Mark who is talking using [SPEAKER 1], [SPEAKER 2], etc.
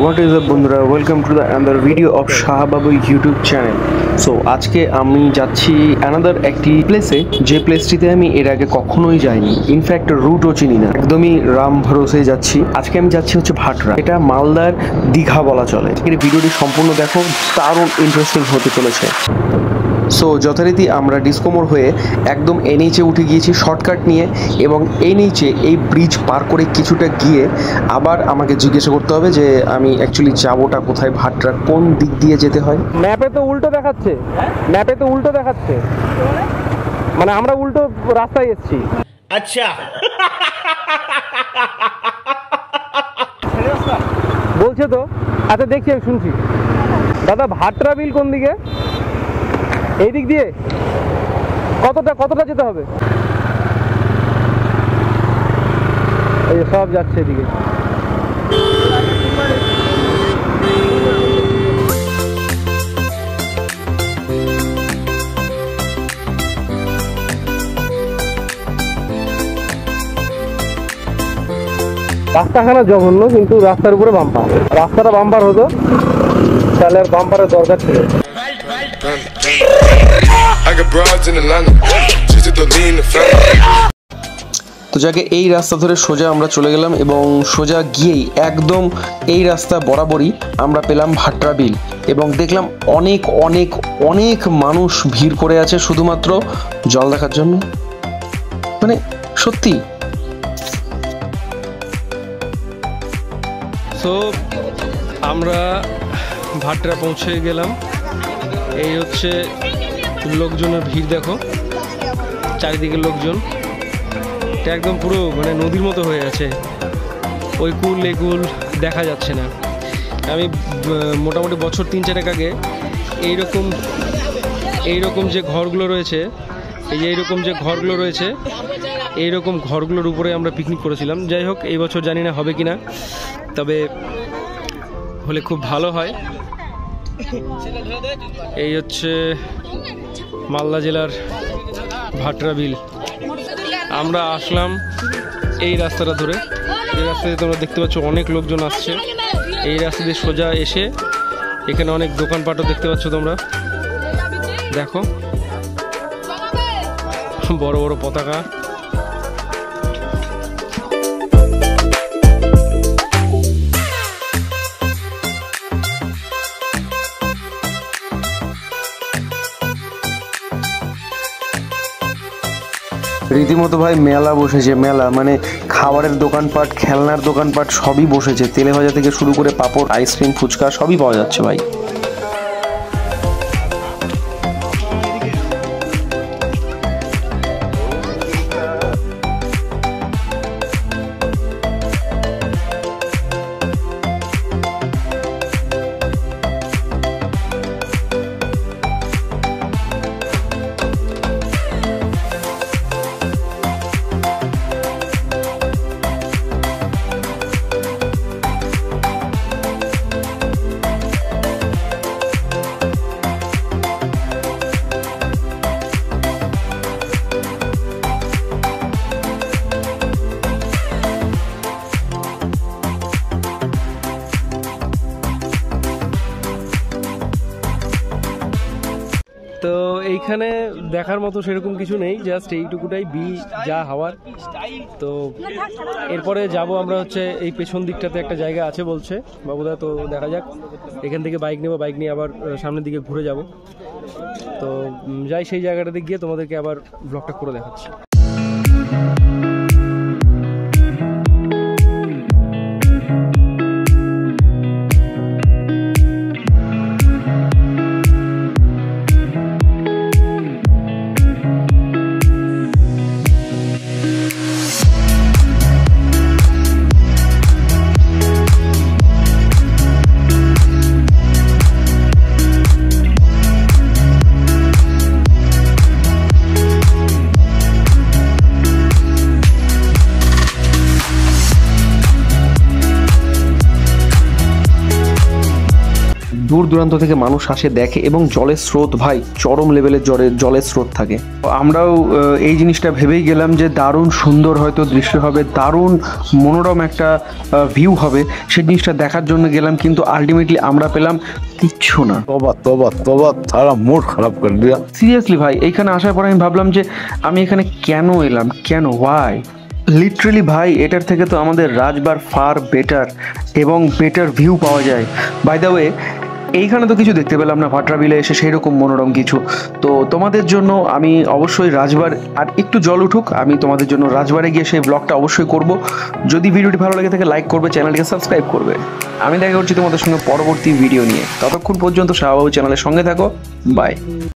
[SPEAKER 1] What is up বন্ধুরা, welcome to the another video of Shahbabu YouTube channel. So আজকে আমি যাচ্ছি অ্যানাদার একটি প্লেসে, যে প্লেসটিতে আমি এর আগে কখনোই যাইনি, ইনফ্যাক্ট রুটও চিনি না, একদমই রাম ভরসে যাচ্ছি। আজকে আমি যাচ্ছি হচ্ছে ভাটরা, এটা মালদার দীঘা বলা চলে। এর ভিডিওটি সম্পূর্ণ দেখো, দারুণ ইন্টারেস্টিং হতে চলেছে। সো যথারীতি আমরা ডিসকোমোর হয়ে একদম এনএইচে উঠে গিয়েছি শর্টকাট নিয়ে, এবং এনএইচে এই ব্রিজ পার করে কিছুটা গিয়ে আবার আমাকে জিজ্ঞাসা করতে হবে যে আমি অ্যাকচুয়ালি যাবোটা কোথায়, ভাটরা কোন দিক দিয়ে যেতে হয়।
[SPEAKER 2] ম্যাপে তো উল্টো দেখাচ্ছে, ম্যাপে তো উল্টো দেখাচ্ছে, মানে আমরা উল্টো রাস্তায় এসেছি।
[SPEAKER 3] আচ্ছা
[SPEAKER 2] বলছে তো, আচ্ছা দেখছি, আমি শুনছি। দাদা ভাটরা বিল কোন দিকে? এই দিক দিয়ে কতটা যেতে হবে? এই সব যাচ্ছে এদিকে। রাস্তাখানা জঘন্য, কিন্তু রাস্তার উপরে বাম্পার। রাস্তাটা বাম্পার হতো তাহলে আর বাম্পারের দরকার ছিল।
[SPEAKER 1] তো যাকে এই রাস্তা ধরে সোজা আমরা চলে গেলাম, এবং সোজা গিয়েই একদম এই রাস্তা বরাবরই আমরা পেলাম ভাটরা বিল, এবং দেখলাম অনেক অনেক অনেক মানুষ ভিড় করে আছে শুধুমাত্র জল দেখার জন্য। মানে সত্যি।
[SPEAKER 2] তো আমরা ভাটরা পৌঁছে গেলাম। এই হচ্ছে লোকজনের ভিড়, দেখো চারিদিকে লোকজন। এটা একদম পুরো মানে নদীর মতো হয়ে আছে, ওই কুল এই কুল দেখা যাচ্ছে না। আমি মোটামুটি বছর 3-4 আগে এইরকম যে ঘরগুলো রয়েছে, এইরকম যে ঘরগুলো রয়েছে, এইরকম ঘরগুলোর উপরে আমরা পিকনিক করেছিলাম। যাই হোক, এই বছর জানি না হবে কিনা, তবে হলে খুব ভালো হয়। এই হচ্ছে মালদা জেলার ভাটরা বিল। আমরা আসলাম এই রাস্তাটা ধরে, এই রাস্তাতে তোমরা দেখতে পাচ্ছ অনেক লোকজন আসছে। এই রাস্তা দিয়ে সোজা এসে এখানে অনেক দোকানপাটও দেখতে পাচ্ছ তোমরা, দেখো বড় বড় পতাকা।
[SPEAKER 1] রীতিমতো ভাই মেলা বসেছে, মেলা মানে খাবারের দোকানপাট, খেলনার দোকানপাট সবই বসেছে। তেলে ভাজা থেকে শুরু করে পাঁপড়, আইসক্রিম, ফুচকা সবই পাওয়া যাচ্ছে ভাই।
[SPEAKER 2] তো এইখানে দেখার মতো সেরকম কিছু নেই, জাস্ট এইটুকুটাই বিল যা হওয়ার। তো এরপরে যাব আমরা হচ্ছে এই পেছন দিকটাতে একটা জায়গা আছে বলছে বাবুদা, তো দেখা যাক। এখান থেকে বাইক নেব, বাইক নিয়ে আবার সামনের দিকে ঘুরে যাব। তো যাই, সেই জায়গাটাতে গিয়ে তোমাদেরকে আবার ব্লগটা করে দেখাচ্ছি।
[SPEAKER 1] দূর দূরান্ত থেকে মানুষ আসে দেখে, এবং জলের স্রোত ভাই চরম লেভেলের জলের স্রোত থাকে। তো আমরাও এই জিনিসটা ভেবেই গেলাম যে দারুণ সুন্দর হয়তো দৃশ্য হবে, দারুণ মনোরম একটা ভিউ হবে, সেই জিনিসটা দেখার জন্য গেলাম, কিন্তু আলটিমেটলি আমরা পেলাম কিচ্ছু না।
[SPEAKER 3] तोबा तोबा तोबा सारा मूड खराब कर दिया।
[SPEAKER 1] সিরিয়াসলি ভাই, এইখানে আসার পর আমি ভাবলাম যে আমি এখানে কেন এলাম, কেন, ওয়াই। লিটারেলি ভাই, এটার থেকে তো আমাদের রাজবার ফার বেটার এবং বেটার ভিউ পাওয়া যায়। বাই দ্য ওয়ে, এইখানে তো কিছু দেখতে পেলাম না ভাটরা বিলে এসে সেই রকম মনোরম কিছু। তো তোমাদের জন্য আমি অবশ্যই রাজবার, আর একটু জল উঠুক, আমি তোমাদের জন্য রাজবারে গিয়ে সেই ব্লগটা অবশ্যই করব। যদি ভিডিওটি ভালো লাগে থাকে লাইক করবে, চ্যানেলটিকে সাবস্ক্রাইব করবে। আমি দেখা করছি তোমাদের সঙ্গে পরবর্তী ভিডিও নিয়ে। ততক্ষণ পর্যন্ত শাহবাবু চ্যানেলের সঙ্গে থাকো। বাই।